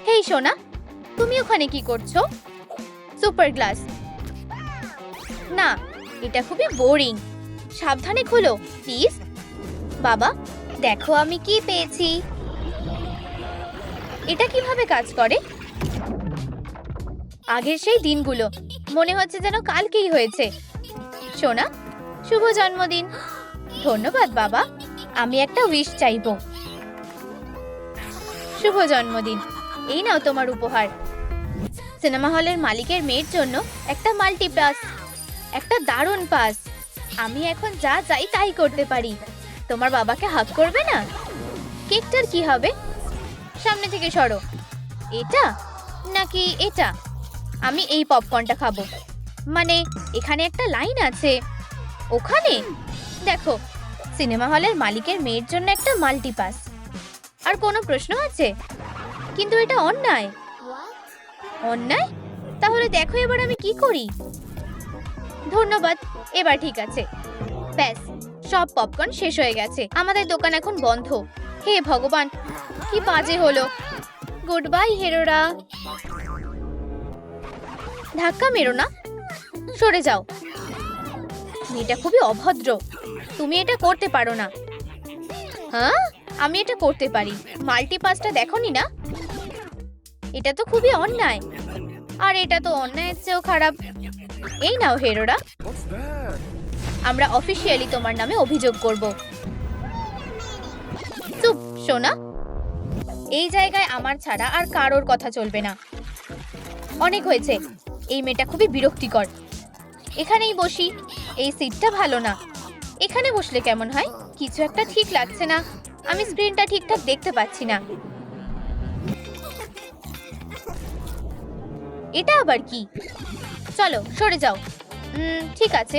হেই সোনা, তুমি ওখানে কি করছো? সুপার গ্লাস না, এটা খুবই বোরিং। সাবধানে খোলো প্লিজ। বাবা, দেখো আমি কি পেয়েছি। এটা কিভাবে কাজ করে? আগের সেই দিনগুলো মনে হচ্ছে যেন কালকেই হয়েছে। সোনা, শুভ জন্মদিন। ধন্যবাদ বাবা, আমি একটা উইশ চাইবো। শুভ জন্মদিন, এই নাও তোমার উপহার। সিনেমা হলের মালিকের মেয়ের জন্য একটা মাল্টিপাস, একটা দারুণ পাস। আমি এখন যা চাই তাই করতে পারি। তোমার বাবাকে হাগ করবে না? কেকটার কি হবে? সামনে থেকে সরো। এটা নাকি এটা? আমি এই পপকর্নটা খাবো। মানে এখানে একটা লাইন আছে। ওখানে দেখো, সিনেমা হলের মালিকের মেয়ের জন্য একটা মাল্টিপাস। আর কোনো প্রশ্ন আছে? কিন্তু এটা অন্যায়। অন্যায়? তাহলে দেখো এবার আমি কি করি। ধন্যবাদ, এবার ঠিক আছে। ব্যাস, সব পপকর্ন শেষ হয়ে গেছে। আমাদের দোকান এখন বন্ধ। হে ভগবান, কি বাজে হলো। গুড বাই হেরোরা। ধাক্কা মেরো না, সরে যাও। মেয়েটা খুবই অভদ্র। তুমি এটা করতে পারো না। হ্যাঁ, আমি এটা করতে পারি। মাল্টিপাসটা দেখোনি না? এটা তো খুবই অন্যায়। আর এটা তো অন্যায়ের চেয়েও খারাপ। এই নাও হেরোরা, আমরা অফিসিয়ালি তোমার নামে অভিযোগ করব। চুপ সোনা, এই জায়গায় আমার ছাড়া আর কারোর কথা চলবে না। অনেক হয়েছে, এই মেয়েটা খুবই বিরক্তিকর। এখানেই বসি। এই সিটটা ভালো না। এখানে বসলে কেমন হয়? কিছু একটা ঠিক লাগছে না। আমি স্ক্রিনটা ঠিকঠাক দেখতে পাচ্ছি না। এটা আবার কি? চলো সরে যাও। ঠিক আছে,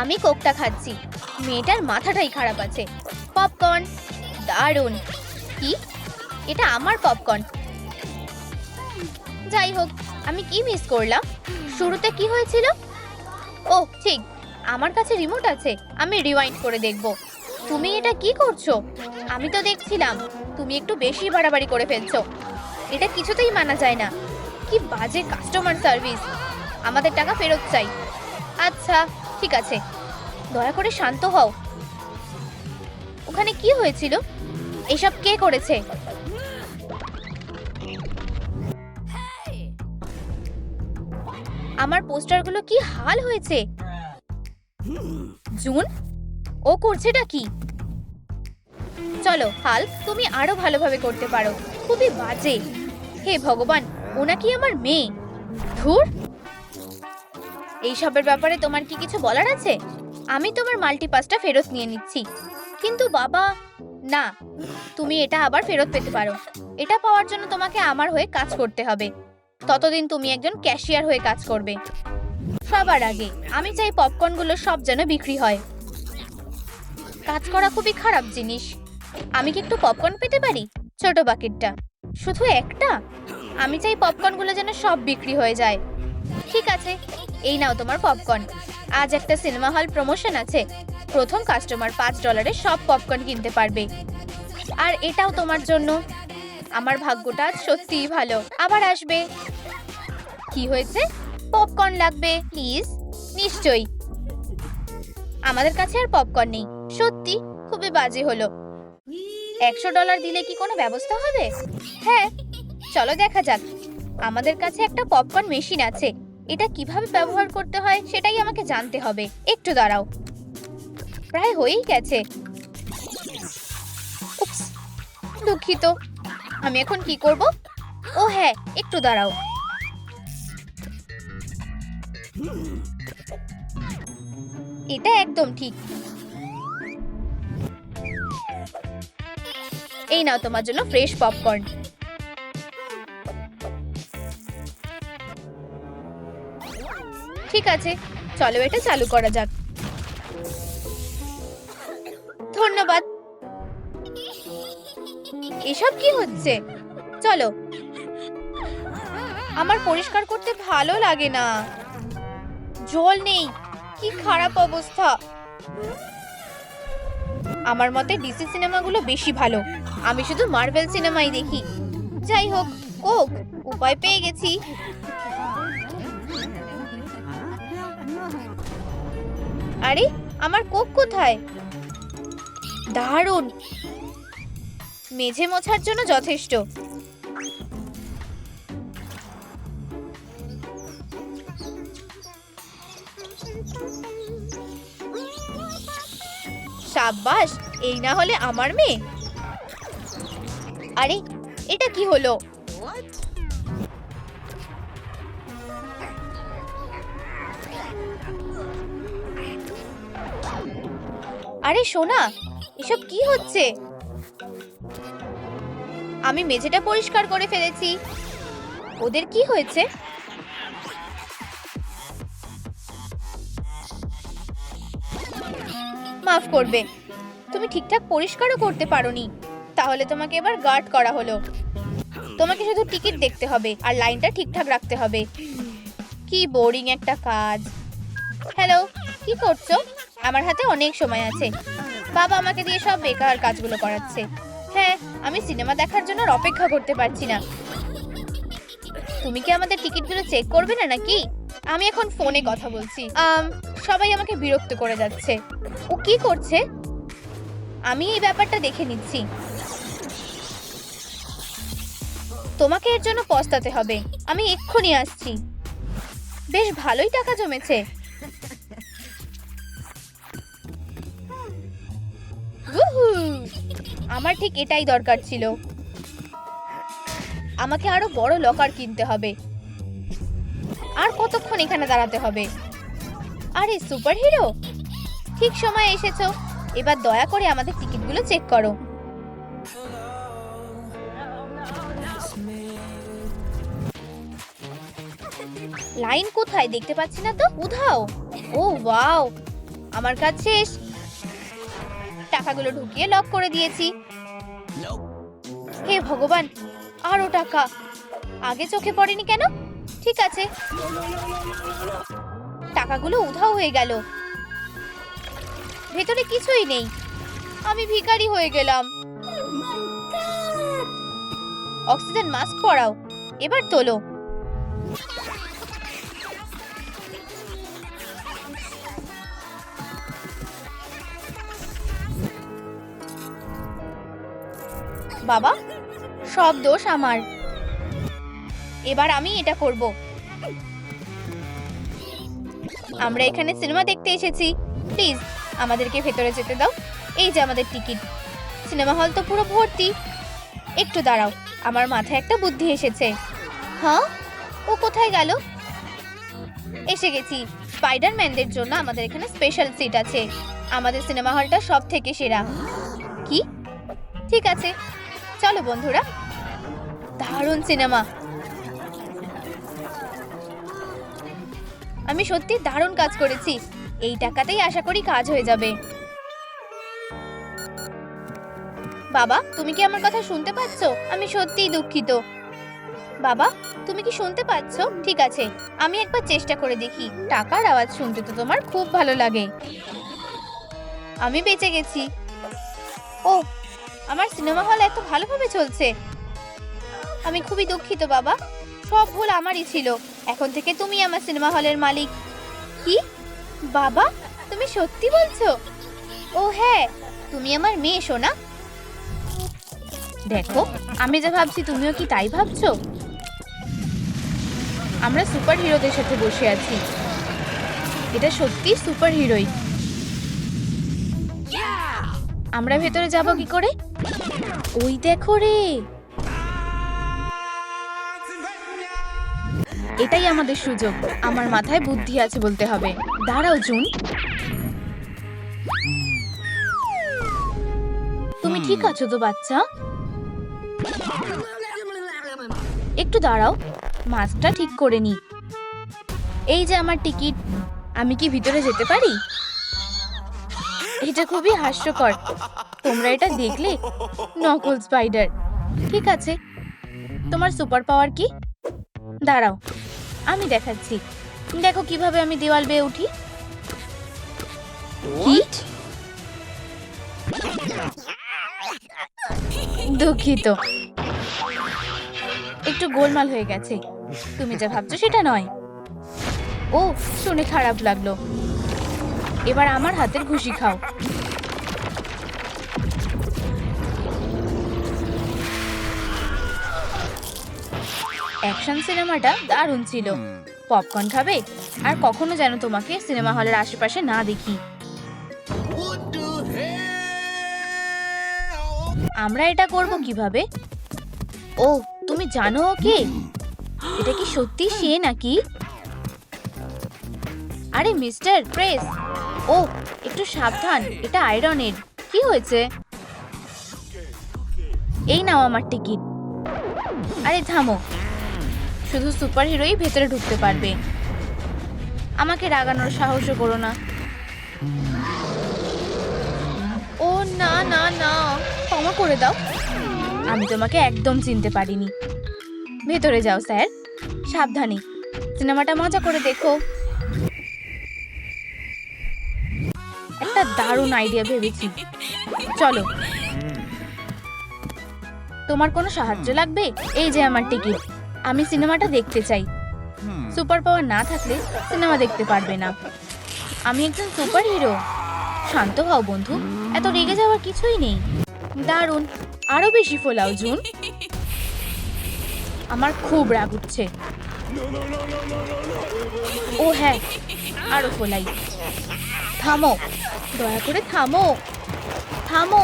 আমি কোকটা খাচ্ছি। মেয়েটার মাথাটাই খারাপ আছে। পপকর্ন দারুণ। কি? এটা আমার পপকর্ন। যাই হোক, আমি কি মিস করলাম? শুরুতে কি হয়েছিল? ও ঠিক, আমার কাছে রিমোট আছে। আমি রিওয়াইন্ড করে দেখব। তুমি এটা কি করছো? আমি তো দেখছিলাম তুমি একটু বেশি বাড়াবাড়ি করে ফেলছো। এটা কিছুতেই মানা যায় না। কি বাজে কাস্টমার সার্ভিস। আমাদের টাকা ফেরত চাই। আচ্ছা ঠিক আছে, দয়া করে শান্ত হও। ওখানে কি হয়েছিল? এসব কে করেছে? আমার পোস্টারগুলো কি হাল হয়েছে। জুন, ও করছেটা কি? চলো হাল, তুমি আরো ভালোভাবে করতে পারো। খুবই বাজে। হে ভগবান, ও নাকি আমার মেয়ে। ধুর, এইসবের ব্যাপারে তোমার কি কিছু বলার আছে? আমি তোমার মাল্টিপাসটা ফেরত নিয়ে নিচ্ছি। কিন্তু বাবা, না, তুমি এটা আবার ফেরত পেতে পারো। এটা পাওয়ার জন্য তোমাকে আমার হয়ে কাজ করতে হবে। ততদিন তুমি একজন ক্যাশিয়ার হয়ে কাজ করবে। সবার আগে আমি চাই পপকর্নগুলো সব যেন বিক্রি হয়। কাজ করা খুবই খারাপ জিনিস। আমি কি একটু পপকর্ন পেতে পারি? ছোট বাকেটটা। শুধু একটা? আমি চাই পপকর্নগুলো যেন সব বিক্রি হয়ে যায়। ঠিক আছে, এই নাও তোমার পপকর্ন। আজ একটা সিনেমা হল প্রমোশন আছে। প্রথম কাস্টমার $5 সব পপকর্ন কিনতে পারবে। আর এটাও তোমার জন্য। আমার ভাগ্যটা আজ সত্যিই ভালো। আবার আসবে। কি হয়েছে? পপকর্ন লাগবে প্লিজ? নিশ্চয়ই। আমাদের কাছে আর পপকর্ন নেই। সত্যি খুবই বাজে হলো। $100 দিলে কি কোনো ব্যবস্থা হবে? হ্যাঁ, চলো দেখা যাক। আমাদের কাছে একটা পপকর্ন মেশিন আছে। এটা কিভাবে ব্যবহার করতে হয় সেটাই আমাকে জানতে হবে। একটু দাঁড়াও, প্রায় হয়েই গেছে। উপস, দুঃখিত। আমি এখন কি করব? ও হ্যাঁ, একটু দাঁড়াও। এটা একদম ঠিক। এই নাও তোমার জন্য ফ্রেশ পপকর্ন। ঠিক আছে, চলো এটা চালু করা যাক। ধন্যবাদ। এসব কি হচ্ছে? চলো। আমার পরিষ্কার করতে ভালো লাগে না। জল নেই, কি খারাপ অবস্থা। আমার মতে ডিসি সিনেমাগুলো বেশি ভালো। আমি শুধু মার্ভেল সিনেমাই দেখি। যাই হোক, কোক, উপায় পেয়ে গেছি। আরে আমার কোক কোথায়? দারুণ, মেঝে মোছার জন্য যথেষ্ট। সাব্বাস, এই না হলে আমার মেয়ে। আরে এটা কি হলো? আরে সোনা, এসব কি হচ্ছে? আমি মেঝেটা পরিষ্কার করে ফেলেছি। ওদের কি হয়েছে? মাফ করবে, তুমি ঠিকঠাক পরিষ্কারও করতে পারোনি। তাহলে তোমাকে এবার গার্ড করা হলো। তোমাকে শুধু টিকিট দেখতে হবে আর লাইনটা ঠিকঠাক রাখতে হবে। কি বোরিং একটা কাজ। হ্যালো, কি করছো? আমার হাতে অনেক সময় আছে। বাবা আমাকে দিয়ে সব বেকার কাজগুলো করাচ্ছে। হ্যাঁ, আমি সিনেমা দেখার জন্য আর অপেক্ষা করতে পারছি না। তুমি কি আমাদের টিকিটগুলো চেক করবে না নাকি? আমি এখন ফোনে কথা বলছি। সবাই আমাকে বিরক্ত করে যাচ্ছে। ও কি করছে? আমি এই ব্যাপারটা দেখে নিচ্ছি। তোমাকে এর জন্য পস্তাতে হবে। আমি এক্ষুনি আসছি। বেশ ভালোই টাকা জমেছে। উহু, আমার ঠিক এটাই দরকার ছিল। আমাকে আরো বড় লকার কিনতে হবে। আর কতক্ষণ এখানে দাঁড়াতে হবে? আরে সুপারহিরো, ঠিক সময় এসেছো। এবার দয়া করে আমাদের টিকিটগুলো চেক করো। লাইন কোথায় দেখতে পাচ্ছি না তো। উধাও। ও ওয়াও, আমার কাজ শেষ। টাকাগুলো ঢুকিয়ে লক করে দিয়েছি। হে ভগবান, আরো টাকা। আগে চোখে পড়েনি কেন? ঠিক আছে, টাকাগুলো উধাও হয়ে গেল। ভেতরে কিছুই নেই। আমি ভিখারি হয়ে গেলাম। অক্সিজেন মাস্ক পরাও। এবার তোলো। বাবা, সব দোষ আমার। এবার আমি এটা করব। আমরা এখানে সিনেমা দেখতে এসেছি। প্লিজ আমাদেরকে ভেতরে যেতে দাও। এই যে আমাদের টিকিট। সিনেমা হল তো পুরো ভর্তি। একটু দাঁড়াও, আমার মাথায় একটা বুদ্ধি এসেছে। হ্যাঁ, ও কোথায় গেল? এসে গেছি। স্পাইডারম্যানদের জন্য আমাদের এখানে স্পেশাল সিট আছে। আমাদের সিনেমা হলটা সব থেকে সেরা। কি? ঠিক আছে, চলো বন্ধুরা। দারুণ সিনেমা। আমি সত্যি দারুণ কাজ করেছি। এই টাকাতেই আশা করি কাজ হয়ে যাবে। বাবা, তুমি কি আমার কথা শুনতে পাচ্ছ? আমি সত্যিই দুঃখিত। বাবা, তুমি কি শুনতে পাচ্ছ? ঠিক আছে, আমি একবার চেষ্টা করে দেখি। টাকার আওয়াজ শুনতে তো তোমার খুব ভালো লাগে। আমি বেঁচে গেছি। ও, আমার সিনেমা হল এত ভালোভাবে চলছে। আমি খুবই দুঃখিত বাবা। সব ভুল আমারই ছিল। এখন থেকে তুমি আমার সিনেমা হলের মালিক। কি? বাবা, তুমি সত্যি বলছো? ও হ্যাঁ, তুমি আমার মেয়ে সোনা। দেখো, আমি যা ভাবছি তুমিও কি তাই ভাবছো? আমরা সুপার হিরোদের সাথে বসে আছি। এটা সত্যি সুপার হিরোই। আমরা ভেতরে যাব কি করে? ওই দেখো রে, এটাই আমাদের সুযোগ। আমার মাথায় বুদ্ধি আছে বলতে হবে। দাঁড়াও জুন, তুমি ঠিক আছো তো বাচ্চা? একটু দাঁড়াও, মাছটা ঠিক করে নি। এই যে আমার টিকিট। আমি কি ভিতরে যেতে পারি? এটা খুবই হাস্যকর। তোমরা এটা দেখলে? নকল স্পাইডার। ঠিক আছে, তোমার সুপার পাওয়ার কি? দাঁড়াও, আমি দেখাচ্ছি। দেখো কিভাবে আমি দেওয়াল বেয়ে উঠি। কি? দুঃখিত। একটু গোলমাল হয়ে গেছে। তুমি যা ভাবছো সেটা নয়। ও, শুনে খারাপ লাগলো। এবার আমার হাতের ঘুষি খাও। অ্যাকশন সিনেমাটা দারুণ ছিল। পপকর্ন খাবে? আর কখনো যেন তোমাকে সিনেমা হলের আশেপাশে না দেখি। আমরা এটা করব কিভাবে? ও, তুমি জানো ওকে? এটা কি সত্যি সে নাকি? আরে মিস্টার প্রেস, ও একটু সাবধান, এটা আয়রনের। কি হয়েছে? এই নাও আমার টিকিট। আরে থামো, শুধু সুপার হিরোই ভেতরে ঢুকতে পারবে। আমাকে রাগানোর সাহসও করো না। ও না না না, ক্ষমা করে দাও। আমি তোমাকে একদম চিনতে পারিনি। ভেতরে যাও স্যার, সাবধানে। সিনেমাটা মজা করে দেখো। একটা দারুণ আইডিয়া ভেবেছি। চলো। তোমার কোনো সাহায্য লাগবে? এই যে আমার টিকিট। আমি সিনেমাটা দেখতে চাই। সুপার পাওয়ার না থাকলে সিনেমা দেখতে পারবে না। আমি একজন সুপার হিরো। শান্ত হও বন্ধু, এত রেগে যাওয়ার কিছুই নেই। দারুণ, আরো বেশি ফোলাও জুন। আমার খুব রাগ উঠছে। ও হ্যাঁ, আরো ফোলাই। থামো, দয়া করে থামো, থামো।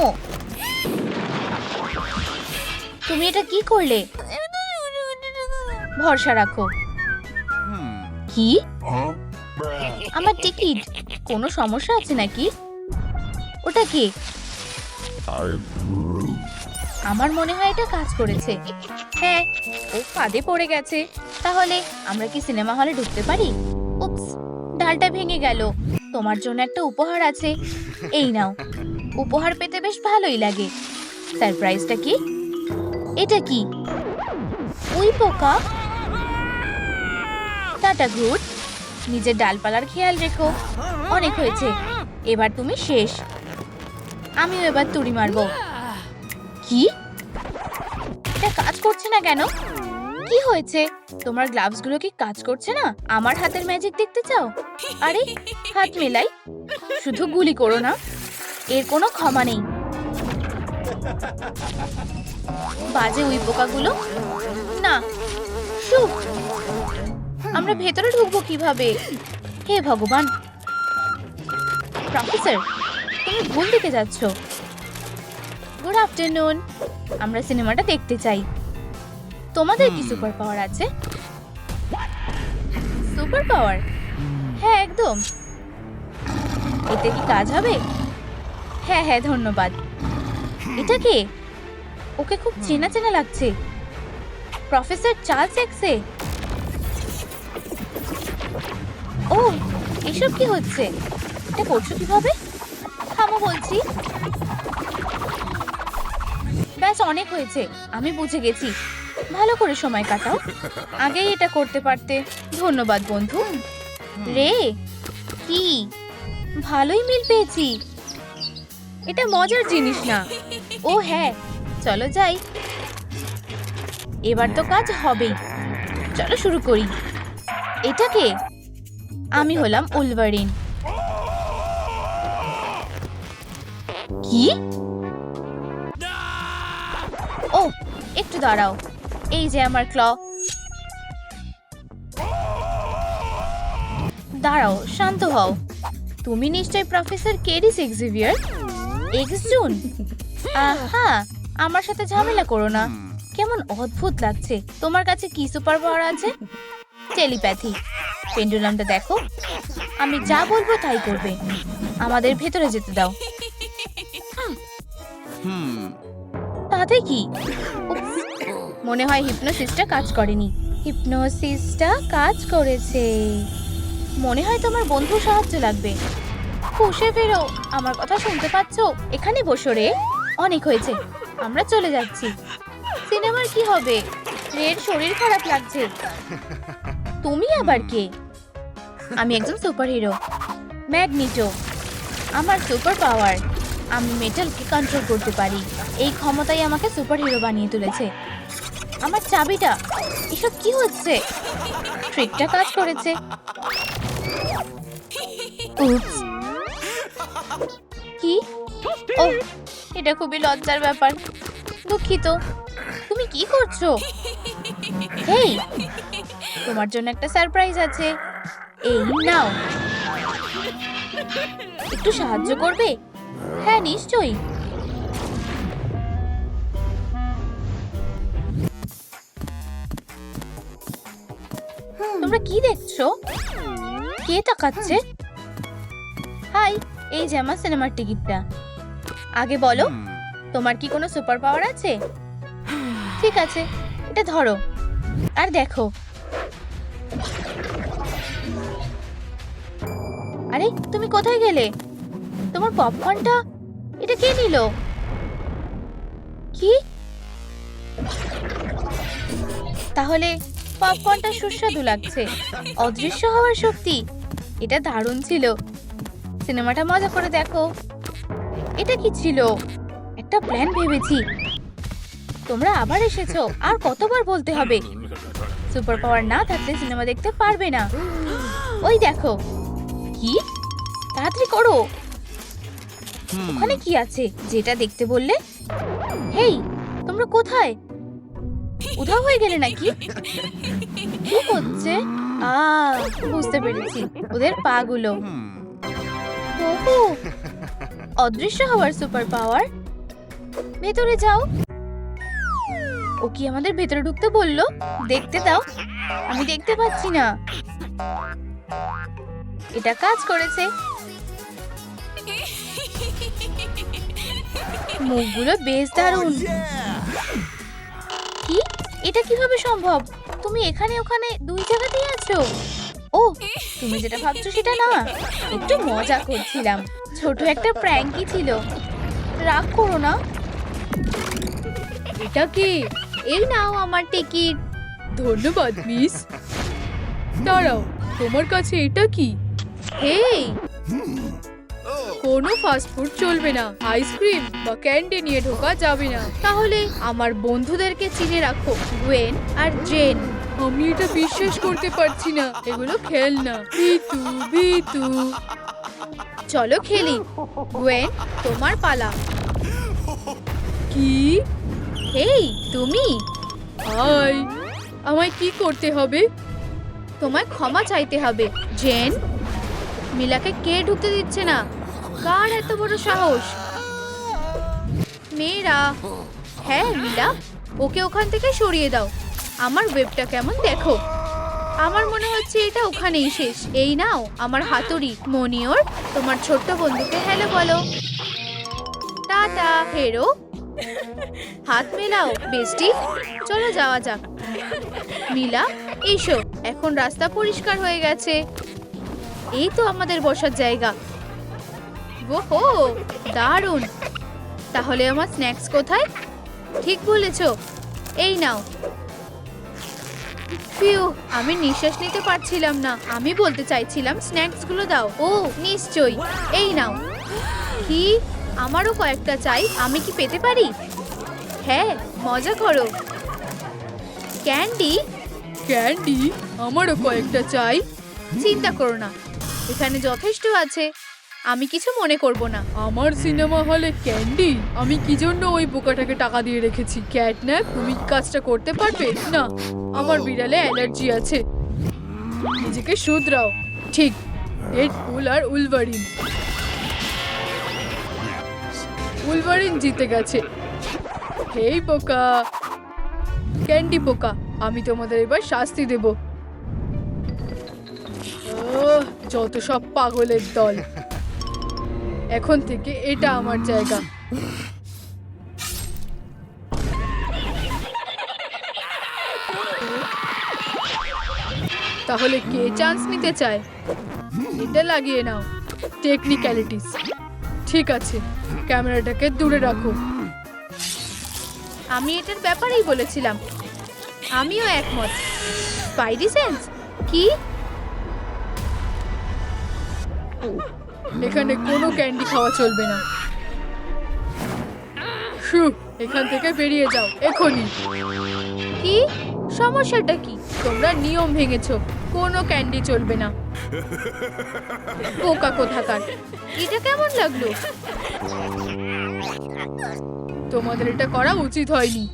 তুমি এটা কি করলে? ভরসা রাখো। কি? আমার টিকিট, কোনো সমস্যা আছে নাকি? ওটা কি? আমার মনে হয় এটা কাজ করেছে। হ্যাঁ, ও ফাঁদে পড়ে গেছে। তাহলে আমরা কি সিনেমা হলে ঢুকতে পারি? উপস, ডালটা ভেঙে গেল। তোমার জন্য একটা উপহার আছে। এই নাও। উপহার পেতে বেশ ভালোই লাগে। সারপ্রাইজটা কি? এটা কি? ওই পোকা? Tata good. নিজের ডালপালার খেয়াল রেখো। অনেক হয়েছে, এবার তুমি শেষ। আমিও এবার তুড়ি মারবো। কি? এটা কাজ করছে না কেন? কি হয়েছে? তোমার গ্লাভস গুলো কি কাজ করছে না? আমার হাতের ম্যাজিক দেখতে চাও? আরে হাত মেলাই। শুধু গুলি করো না, এর কোনো ক্ষমা নেই। বাজে উই পোকাগুলো। না, শুভ। আমরা ভেতরে ঢুকবো কিভাবে? হে ভগবান। প্রফেসর, তুমি ভুল দিকে যাচ্ছ। Good afternoon. আমরা সিনেমাটা দেখতে চাই। তোমাদের কি সুপার পাওয়ার আছে? Super power? হ্যাঁ একদম। এতে কি কাজ হবে? হ্যাঁ হ্যাঁ, ধন্যবাদ। এটা কে? ওকে খুব চেনা চেনা লাগছে। প্রফেসর চার্লস এক্সে। ও, এসব কি হচ্ছে? এটা করছো কিভাবে? থামো বলছি। ব্যাস, অনেক হয়েছে। আমি বুঝে গেছি। ভালো করে সময় কাটাও। আগেই এটা করতে পারতে। ধন্যবাদ বন্ধু। রে, কি ভালোই মিল পেয়েছি। এটা মজার জিনিস না। ও হ্যাঁ, চলো যাই। এবার তো কাজ হবেই। চলো শুরু করি। এটা কে? আমি হলাম উলভারিন। কি? ও, একটু দাঁড়াও। এই যে আমার ক্ল। দাঁড়াও, শান্ত হও। তুমি নিশ্চয়ই প্রফেসর কেরিস এক্সেভিয়ার। এক্স জুন? আহা, আমার সাথে ঝামেলা করো না। কেমন অদ্ভুত লাগছে। তোমার কাছে কি সুপার পাওয়ার আছে? টেলিপ্যাথি। পেন্ডুলামটা দেখো। আমি যা বলবো তাই করবে। আমাদের ভেতরে যেতে দাও। তাতে কি? উপস, মনে হয় হিপনোসিসটা কাজ করেনি। হিপনোসিসটা কাজ করেছে। মনে হয় তোমার বন্ধু সাহায্য লাগবে। বসে ফেরো, আমার কথা শুনতে পাচ্ছ? এখানে বসো রে। অনেক হয়েছে, আমরা চলে যাচ্ছি। সিনেমার কি হবে? রের শরীর খারাপ লাগছে। তুমি আবার কে? আমি একজন সুপার হিরো, ম্যাগনিটো। আমার সুপার পাওয়ার, আমি মেটালকে কন্ট্রোল করতে পারি। এই ক্ষমতাই আমাকে সুপার হিরো বানিয়ে তুলেছে। আমার চাবিটা, এসব কি হচ্ছে? ট্রিকটা কাজ করেছে। উপস। কি? ও, এটা খুবই লজ্জার ব্যাপার। দুঃখিত। তুমি কি করছো? হেই, তোমার জন্য একটা সারপ্রাইজ আছে। এই নাও। একটু সাহায্য করবে? হ্যাঁ, নিশ্চয়ই। তোমরা কি দেখছো? কে তাকাচ্ছে? হাই, এই যে আমার সিনেমার টিকিটটা। আগে বলো, তোমার কি কোনো সুপার পাওয়ার আছে? ঠিক আছে, এটা ধরো আর দেখো। আরে, তুমি কোথায় গেলে? তোমার পপকর্নটা, এটা কে নিল? কি? তাহলে পপকর্নটা সুস্বাদু লাগছে। অদৃশ্য হওয়ার শক্তি, এটা দারুণ ছিল। সিনেমাটা মজা করে দেখো। এটা কি ছিল? একটা প্ল্যান ভেবেছি। তোমরা আবার এসেছো, আর কতবার বলতে হবে? সুপার পাওয়ার না থাকলে সিনেমা দেখতে পারবে না। ওই দেখো। কি? তাড়াতাড়ি করো। ওখানে কি আছে যেটা দেখতে বললে? হেই, তোমরা কোথায়? উধাও হয়ে গেলে নাকি? কি হচ্ছে? বুঝতে পেরেছি, ওদের পা গুলো। ওহো, অদৃশ্য হওয়ার সুপার পাওয়ার। ভেতরে যাও। ও কি আমাদের ভেতরে ঢুকতে বললো? দেখতে দাও, আমি দেখতে পাচ্ছি না। এটা কাজ করেছে। মুখগুলো বেশ দারুণ। কি? এটা কিভাবে সম্ভব? তুমি এখানে ওখানে দুই জায়গাতেই আছো। ও, তুমি যেটা ভাবছো সেটা না। একটু মজা করছিলাম। ছোট একটা প্র্যাঙ্কই ছিল। রাগ করো না। এটা কি? এই নাও আমার টিকিট। ধন্যবাদ মিস। দাঁড়াও, তোমার কাছে এটা কি? হেই, কোনো ফাস্ট ফুড চলবে না, আইসক্রিম বা ক্যান্ডি নিয়ে ঢোকা যাবে না। তাহলে আমার বন্ধুদেরকে চিনে রাখো, গুয়েন আর জেন। আমি এটা বিশ্বাস করতে পারছি না, এগুলো খেলনা। ভিতু ভিতু। চলো খেলি। গুয়েন, তোমার পালা। কি? হেই, তুমি। হাই, আমায় কি করতে হবে? তোমায় ক্ষমা চাইতে হবে। জেন, মিলাকে কে ঢুকতে দিচ্ছে না? কার এত বড় সাহস? মেয়েরা। হ্যাঁ মিলা, ওকে ওখান থেকে সরিয়ে দাও। আমার ওয়েবটা কেমন দেখো। আমার মনে হচ্ছে এটা ওখানেই শেষ। এই নাও আমার হাতুড়ি। মনিয়র, তোমার ছোট্ট বন্ধুকে হ্যালো বলো। টাটা হেরো। হাত মেলাও বেস্টি। চলো যাওয়া যাক। মিলা, এসো। এখন রাস্তা পরিষ্কার হয়ে গেছে। এই তো আমাদের বসার জায়গা। ওহো, দারুণ। তাহলে আমার স্ন্যাক্স কোথায়? ঠিক বলেছো, এই নাও। ফিউ, আমি নিঃশ্বাস নিতে পারছিলাম না। আমি বলতে চাইছিলাম স্ন্যাক্স গুলো দাও। ও নিশ্চয়ই, এই নাও। কি? আমারও কয়েকটা চাই। আমি কি পেতে পারি? হ্যাঁ, মজা করো। ক্যান্ডি? ক্যান্ডি? আমারও কয়েকটা চাই। চিন্তা করো না, এখানে যথেষ্ট আছে। আমি কিছু মনে করব না। আমার সিনেমা হলে ক্যান্ডি? আমি কি জন্য ওই বোকাটাকে টাকা দিয়ে রেখেছি? ক্যাটন্যাপ, তুমি কাজটা করতে পারবে না? আমার বিড়ালে অ্যালার্জি আছে। নিজেকে শুধরাও। ঠিক, ডেডপুল আর উলভারিন। উলভারিন জিতে গেছে। হেই বোকা, ক্যান্ডি বোকা, আমি তোমাদের এবার শাস্তি দেব। যত সব পাগলের দল। এখন থেকে এটা আমার জায়গা। তাহলে কে চান্স নিতে চায়? এটা লাগিয়ে নাও। টেকনিক্যালিটিস। ঠিক আছে, ক্যামেরাটাকে দূরে রাখো। আমি এটার ব্যাপারেই বলেছিলাম। আমিও একমত। Spidey sense? কি? এখানে কোনো ক্যান্ডি খাওয়া চলবে না। শু। এখান থেকে বেরিয়ে যাও এখনই। কি সমস্যাটা কি? তোমরা নিয়ম ভেঙেছো, কোনো ক্যান্ডি চলবে না। পোকা কোথাকার। এটা কেমন লাগলো? তোমাদের এটা করা উচিত হয়নি।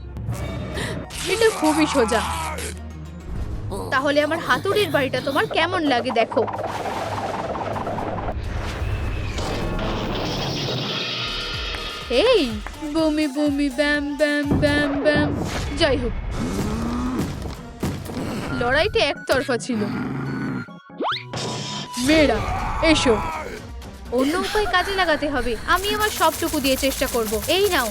এটা খুবই সোজা। তাহলে আমার হাতুড়ির বাড়িটা তোমার কেমন লাগে দেখো। এই বমি বমি ব্যাম ব্যাম ব্যাম ব্যাম। যাই হোক, লড়াইটা একতরফা ছিল। মেয়েরা এসো। অন্য উপায় কাজে লাগাতে হবে। আমি আমার সবটুকু দিয়ে চেষ্টা করব। এই নাও।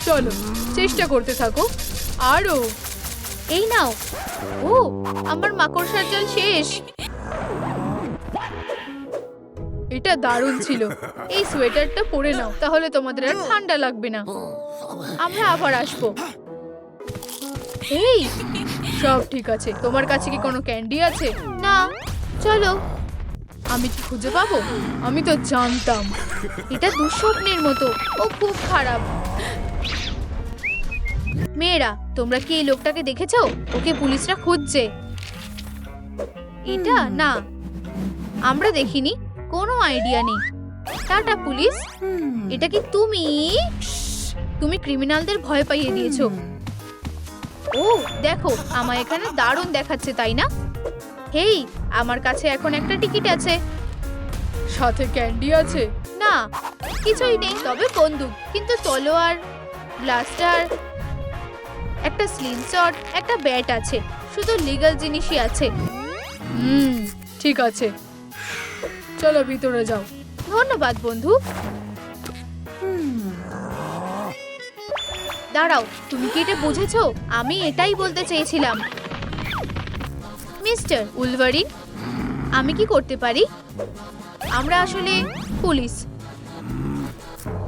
চলো চেষ্টা করতে থাকো। আরো। এই নাও। ও, আমার মাকড়সার জাল শেষ। এটা দারুণ ছিল। এই সোয়েটারটা পরে নাও, তাহলে তোমাদের আর ঠান্ডা লাগবে না। আমরা আবার আসবো। এই, সব ঠিক আছে। তোমার কাছে কি কোনো ক্যান্ডি আছে? না, চলো। আমি কি খুঁজে পাবো? আমি তো জানতাম। এটা দুঃস্বপ্নের মতো। ও খুব খারাপ। মেয়েরা, তোমরা কি এই লোকটাকে দেখেছো? ওকে পুলিশরা খুঁজছে। এটা না, আমরা দেখিনি। কোনো আইডিয়া নেই। Tata police. এটা কি তুমি? তুমি ক্রিমিনালদের ভয় পাইয়ে দিয়েছো। ও দেখো, আমায় এখানে দারুণ দেখাচ্ছে, তাই না? হেই, আমার কাছে এখন একটা টিকিট আছে। সাথে ক্যান্ডি আছে? না, কিছুই নেই, তবে বন্দুক, কিন্তু তলোয়ার, ব্লাস্টার, একটা স্লিং শট, একটা ব্যাট আছে। শুধু লিগ্যাল জিনিসই আছে। ঠিক আছে, চলো ভিতরে যাও। ধন্যবাদ বন্ধু। দাঁড়াও, তুমি কি এটা বুঝেছো? আমি এটাই বলতে চেয়েছিলাম। মিস্টার উলভারিন, আমি কি করতে পারি? আমরা আসলে পুলিশ।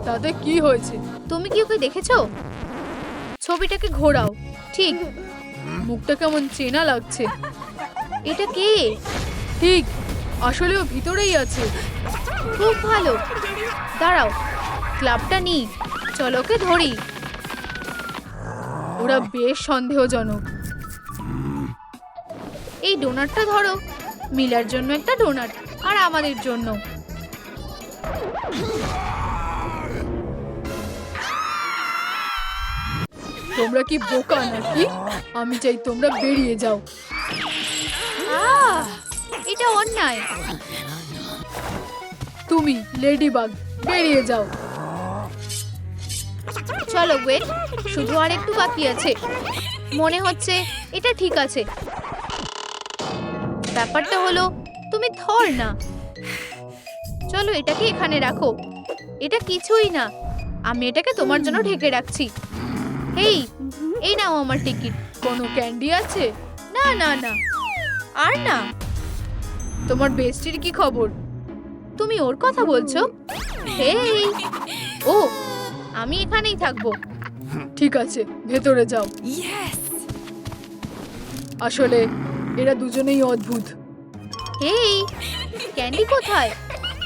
তাতে কি হয়েছে? তুমি কি ওকে দেখেছো? ছবিটাকে ঘোরাও। ঠিক। মুখটা কেমন চেনা লাগছে। এটা কে? ঠিক, আসলে ও ভিতরেই আছে। খুব ভালো। দাঁড়াও, ক্লাবটা নি। চলো ওকে ধরি। ওরা বেশ সন্দেহজনক। এই ডোনাটটা ধরো। মিলার জন্য একটা ডোনাট, আর আমাদের জন্য। তোমরা কি বোকা নাকি? আমি চাই তোমরা বেরিয়ে যাও। এটা অন্যায়। তুমি লেডিবাগ, বেরিয়ে যাও। চলো ওয়েট, শুধু আর একটু বাকি আছে। মনে হচ্ছে এটা ঠিক আছে। ব্যাপারটা হলো তুমি থর না। চলো এটাকে এখানে রাখো। এটা কিছুই না। আমি এটাকে তোমার জন্য ঢেকে রাখছি। এই নাও আমার টিকিট। কোনো ক্যান্ডি আছে? না না না, আর না। তোমার বেস্টির কি খবর? তুমি ওর কথা বলছো? হেই, ও, আমি এখানেই থাকবো। ঠিক আছে, ভেতরে যাও। আসলে এরা দুজনেই অদ্ভুত। হেই, ক্যান্ডি কোথায়?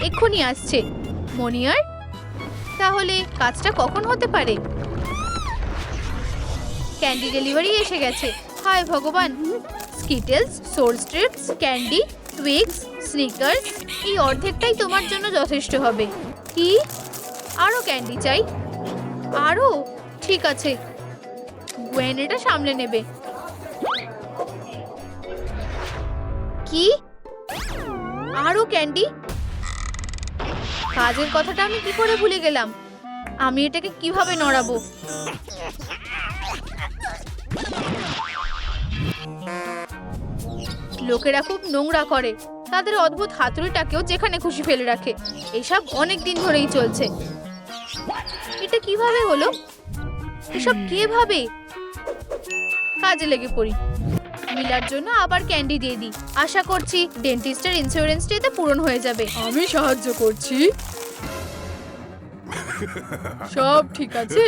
এক্ষুনি আসছে। মনিয়ার, তাহলে কাজটা কখন হতে পারে? ক্যান্ডি ডেলিভারি এসে গেছে। হায় ভগবান। স্কিটেলস, সোর স্ট্রিপস, ক্যান্ডি, টুইক্স, স্নিকার্স, এই অর্ধেকটাই তোমার জন্য যথেষ্ট হবে। কি? আরো ক্যান্ডি চাই? আরো? ঠিক আছে, গ্ওয়েন এটা সামলে নেবে। কি? আরো ক্যান্ডি? কাজের কথাটা আমি কি করে ভুলে গেলাম। আমি এটাকে কিভাবে নড়াবো? লোকেরা খুব নোংরা করে। তাদের অদ্ভুত হাতুড়িটাকেও যেখানে খুশি ফেলে রাখে। এসব অনেক দিন ধরেই চলছে। এটা কিভাবে হলো? এসব কে ভাবে? কাজে লেগে পড়ি। মিলার জন্য আবার ক্যান্ডি দিয়ে দিই। আশা করছি ডেন্টিস্টের ইন্স্যুরেন্সটা এতে পূরণ হয়ে যাবে। আমি সাহায্য করছি। সব ঠিক আছে?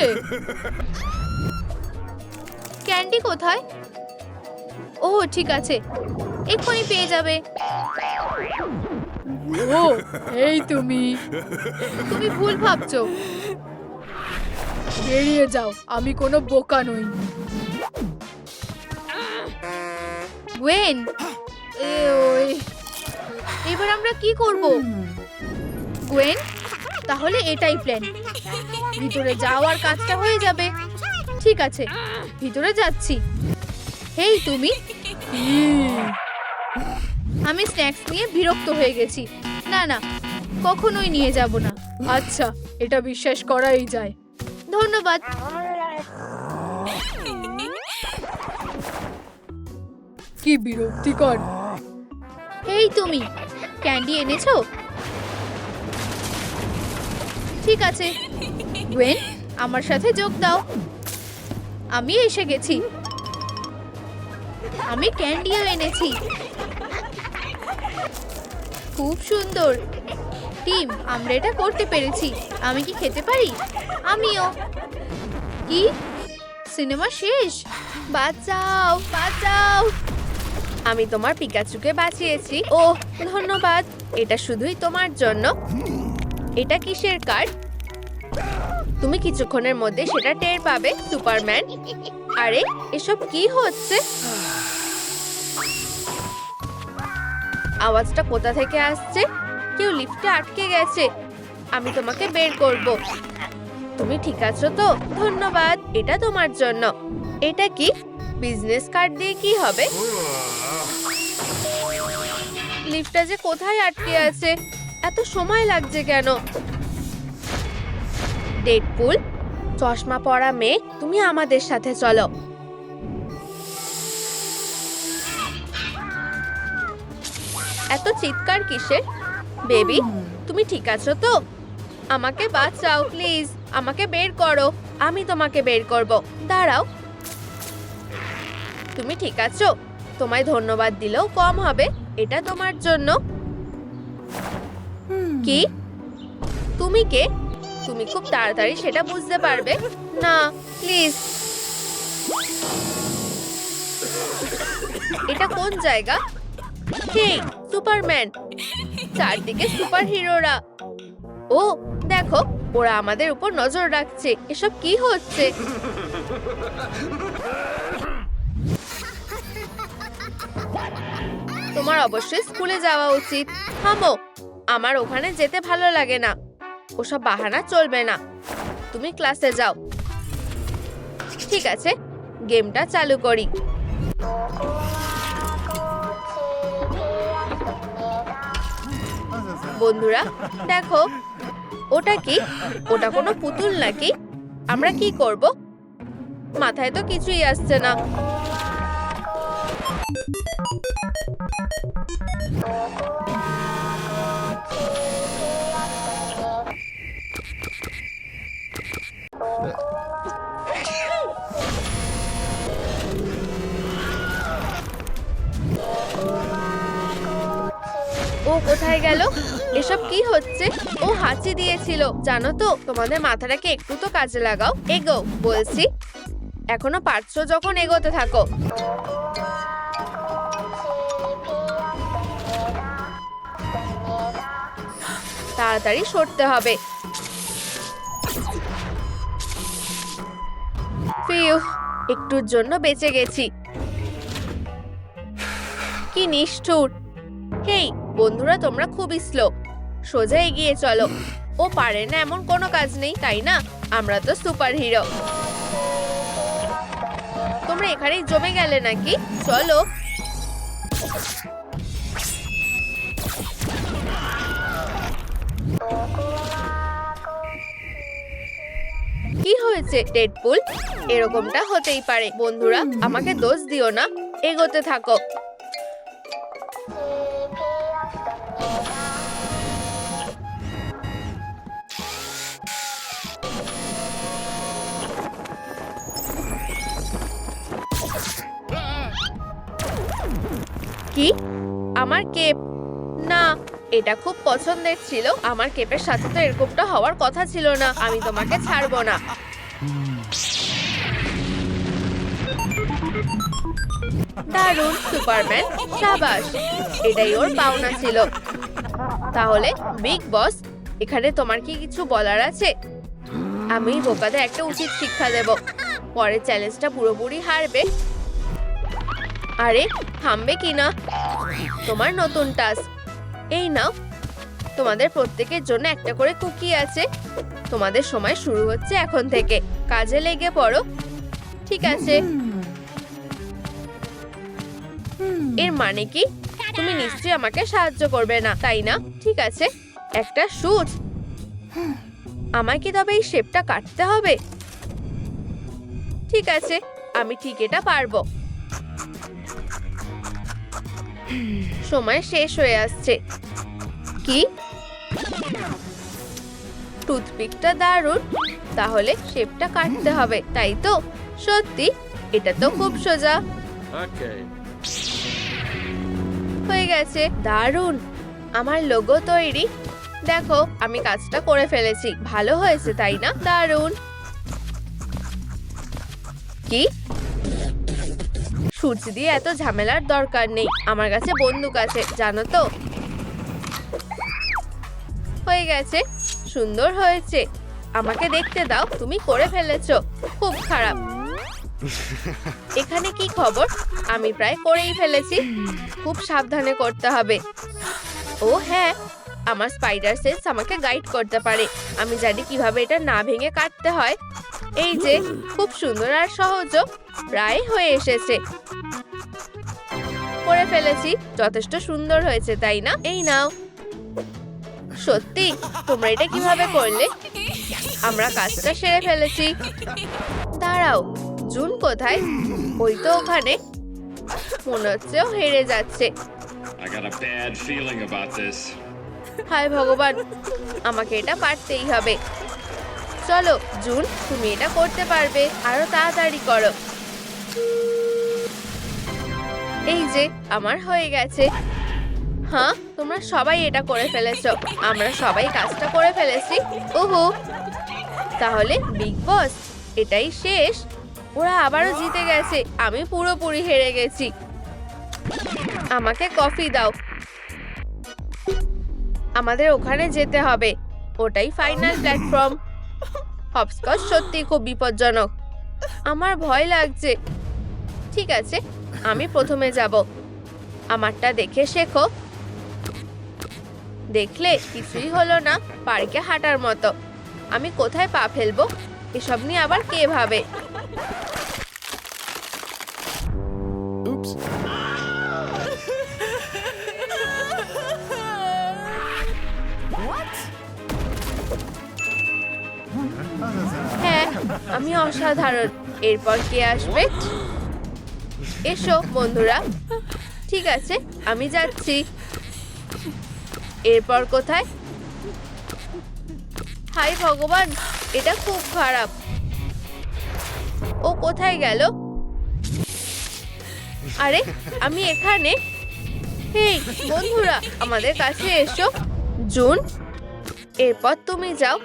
ক্যান্ডি কোথায়? ও ঠিক আছে, এক্ষুনি পেয়ে যাবে। ও, এই তুমি। তুমি ভুল ভাবছো। বেরিয়ে যাও, আমি কোনো বোকা নই। ওয়েন, এবার আমরা কি করব? ওয়েন, তাহলে এটাই প্ল্যান। ভিতরে যাওয়ার কাজটা হয়ে যাবে। ঠিক আছে, ভিতরে যাচ্ছি। হেই তুমি, আমি স্ন্যাক্স নিয়ে বিরক্ত হয়ে গেছি। না না, কখনোই নিয়ে যাব না। আচ্ছা, এটা বিশ্বাস করাই যায়। ধন্যবাদ। কি বিরক্তিকর। হেই তুমি, ক্যান্ডি এনেছো? ঠিক আছে ওয়েন, আমার সাথে যোগ দাও। আমি এসে গেছি। আমি ক্যান্ডিও এনেছি। খুব সুন্দর টিম, আমরা এটা করতে পেরেছি। আমি কি খেতে পারি? আমিও। কি, সিনেমা শেষ? বাঁচাও বাঁচাও! আমি তোমার পিকাচুকে বাঁচিয়েছি। ওহ ধন্যবাদ, এটা শুধুই তোমার জন্য। এটা কিসের কার্ড? তুমি কিছুক্ষণের মধ্যে সেটা টের পাবে, সুপারম্যান। আরে এসব কি হচ্ছে? আওয়াজটা কোথা থেকে আসছে? কেউ লিফটে আটকে গেছে। আমি তোমাকে বের করব। তুমি ঠিক আছো তো? ধন্যবাদ, এটা তোমার জন্য। এটা কি? বিজনেস কার্ড দিয়ে কি হবে? লিফটটা যে কোথায় আটকে আছে? এত সময় লাগছে কেন? ডেডপুল, চশমা পরা মেয়ে, তুমি আমাদের সাথে চলো। এত চিৎকার কিসের? বেবি, তুমি ঠিক আছো তো? আমাকে বাঁচাও প্লিজ, আমাকে বের করো। আমি তোমাকে বের করব। দাঁড়াও, তুমি ঠিক আছো? তোমায় ধন্যবাদ দিলেও কম হবে, এটা তোমার জন্য। কি? তুমি কে? তুমি খুব তাড়াতাড়ি সেটা বুঝতে পারবে না, প্লিজ। এটা কোন জায়গা? হেই সুপারম্যান, চারদিকে সুপার হিরোরা। ও দেখো, ওরা আমাদের উপর নজর রাখছে। এসব কি হচ্ছে? তোমার অবশ্যই স্কুলে যাওয়া উচিত। থামো, আমার ওখানে যেতে ভালো লাগে না। ওসব বাহানা চলবে না। তুমি ক্লাসে যাও। ঠিক আছে, গেমটা চালু করি। বন্ধুরা দেখো, ওটা কি? ওটা কোনো পুতুল নাকি? আমরা কি করব? মাথায় তো কিছুই আসছে না। ও কোথায় গেল? এসব কি হচ্ছে? ও হাঁচি দিয়েছিল। জানো তো, তোমাদের মাথাটাকে একটু তো কাজে লাগাও। এগো বলছি। এখনো পারছো যখন, এগোতে থাকো। তাড়াতাড়ি সরতে হবে। ফিউ, একটুর জন্য বেঁচে গেছি। কি নিষ্ঠুর! হেই বন্ধুরা, তোমরা খুবই স্লো। সোজা এগিয়ে চলো। ও পারে না এমন কোনো কাজ নেই, তাই না? আমরা তো সুপার হিরো। তোমরা এখানেই জমে গেলে নাকি? চলো। কি হয়েছে ডেডপুল? এরকমটা হতেই পারে। বন্ধুরা আমাকে দোষ দিও না, এগোতে থাকো। কি? আমার কেপ? না, এটা খুব পছন্দের ছিল। আমার কেপের সাথে তো এরকমটা হওয়ার কথা ছিল না। আমি তোমাকে ছাড়বো না। দারুণ সুপারম্যান, শাবাশ। এটাই ওর পাওনা ছিল। তাহলে বিগ বস, এখানে তোমার কি কিছু বলার আছে? আমি বোকাদের একটা উচিত শিক্ষা দেব। পরের চ্যালেঞ্জটা পুরোপুরি হারবে। আরে থামবে কি না? তোমার নতুন টাস্ক, এই নাও। তোমাদের প্রত্যেকের জন্য একটা করে কুকি আছে। তোমাদের সময় শুরু হচ্ছে এখন থেকে। কাজে লেগে পড়ো। ঠিক আছে। এর মানে কি? তুমি নিশ্চয়ই আমাকে সাহায্য করবে না, তাই না? ঠিক আছে, একটা শুট। আমায় কি তবে এই শেপটা কাটতে হবে? ঠিক আছে, আমি ঠিক এটা পারবো। সময় শেষ হয়ে আসছে। কি? টুথপিকটা দারুণ। তাহলে শেপটা কাটতে হবে, তাই তো? সত্যি? এটা তো খুব সোজা। Okay. হয়ে গেছে। দারুণ, আমার লোগো তৈরি। দেখো, আমি কাজটা করে ফেলেছি। ভালো হয়েছে, তাই না? দারুণ। কি? সূর্য দিয়ে এত ঝামেলার দরকার নেই। আমার কাছে বন্দুক আছে, জানো তো। হয়ে গেছে, সুন্দর হয়েছে। আমাকে দেখতে দাও, তুমি করে ফেলেছো। খুব খারাপ। এখানে কি খবর? আমি প্রায় করেই ফেলেছি। খুব সাবধানে করতে হবে। ও হ্যাঁ, আমার স্পাইডার সেন্স আমাকে গাইড করতে পারে। আমি জানি কিভাবে এটা না ভেঙে কাটতে হয়। এই যে, খুব সুন্দর আর সহজ। প্রায় হয়ে এসেছে। করে ফেলেছি। যথেষ্ট সুন্দর হয়েছে, তাই না? এই নাও। সত্যি? তোমরা এটা কিভাবে করলে? আমরা কাজটা সেরে ফেলেছি। দাঁড়াও, জুন কোথায়? ওই তো ওখানে। মনে হচ্ছে ও হেরে যাচ্ছে। I got a bad feeling about this. হায় ভগবান, আমাকে এটা পারতেই হবে। চলো জুন, তুমি এটা করতে পারবে। আরো তাড়াতাড়ি করো। এই যে, আমার হয়ে গেছে। হ্যাঁ, তোমরা সবাই এটা করে ফেলেছো। আমরা সবাই কাজটা করে ফেলেছি। ওহো, তাহলে বিগ বস, এটাই শেষ? ওরা আবারও জিতে গেছে। আমি পুরোপুরি হেরে গেছি। আমাকে কফি দাও। আমাদের ওখানে যেতে হবে। ওটাই ফাইনাল প্ল্যাটফর্ম। হপস্কচ সত্যি খুব বিপজ্জনক। আমার ভয় লাগছে। ঠিক আছে, আমি প্রথমে যাব। আমারটা দেখে শেখো। দেখলে কিছুই হলো না। পার্কে হাঁটার মতো। আমি কোথায় পা ফেলবো? এসব নিয়ে আবার কে ভাবে? Oops. হ্যাঁ, আমি অসাধারণ। এরপর কে আসবে? এসো বন্ধুরা। ঠিক আছে, আমি যাচ্ছি। এরপর কোথায়? হায় ভগবান, এটা খুব খারাপ। ও কোথায় গেল? আরে, আমি এখানে। হেই বন্ধুরা, আমাদের কাছে এসো। জুন, এরপর তুমি যাও।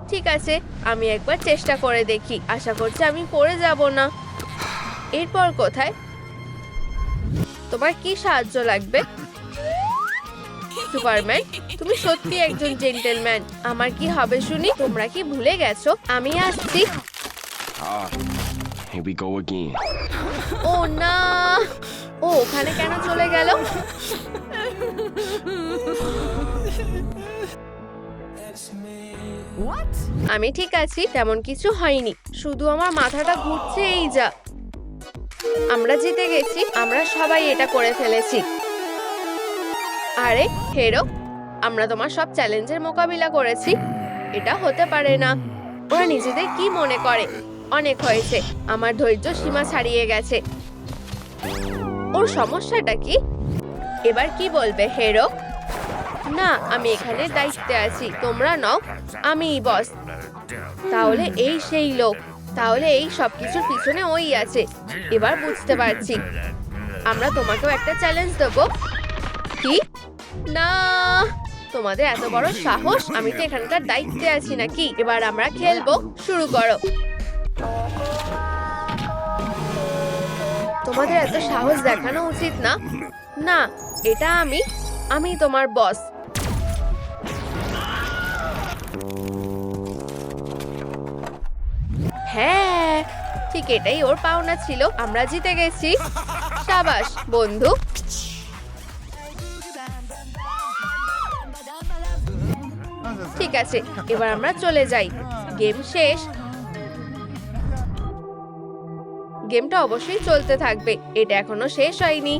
ঠিক আছে, আমি একবার চেষ্টা করে দেখি। আশা করছি আমি পড়ে যাব না। এরপর কোথায়? তোমার কি সাহায্য লাগবে? সুপারম্যান, তুমি সত্যি একজন জেন্টলম্যান। আমার কি হবে শুনি? তোমরা কি ভুলে গেছো? আমি আসছি। Ah, here we go again. ও না, ও ওখানে কেন চলে গেল? আমি ঠিক আছি, তেমন কিছু হয়নি। শুধু আমার মাথাটা ঘুরছে, এই যা। আমরা জিতে গেছি। আমরা সবাই এটা করে ফেলেছি। আরে হেরো, আমরা তোমার সব চ্যালেঞ্জের মোকাবিলা করেছি। এটা হতে পারে না। ওরা নিজেদের কি মনে করে? অনেক হয়েছে। আমার ধৈর্য সীমা ছাড়িয়ে গেছে। ওর সমস্যাটা কি? এবার কি বলবে হেরো? না, আমি এখানে দায়িত্বে আছি। তোমরা নও, আমিই বস। তাহলে এই সেই লোক। তাহলে এই সব কিছুর পিছনে ওই আছে। এবার বুঝতে পারছি। আমরা তোমাকেও একটা চ্যালেঞ্জ দেবো। কি? না, তোমাদের এত বড় সাহস! আমি তো এখানকার দায়িত্বে আছি নাকি? এবার আমরা খেলবো। শুরু করো। তোমাদের এত সাহস দেখানো উচিত না। না, এটা আমি তোমার বস। হ্যাঁ, ঠিক এটাই ওর পাওনা ছিল। আমরা জিতে গেছি। সাবাস বন্ধু। ঠিক আছে, এবার আমরা চলে যাই। গেম শেষ। গেমটা অবশ্যই চলতে থাকবে, এটা এখনো শেষ হয়নি।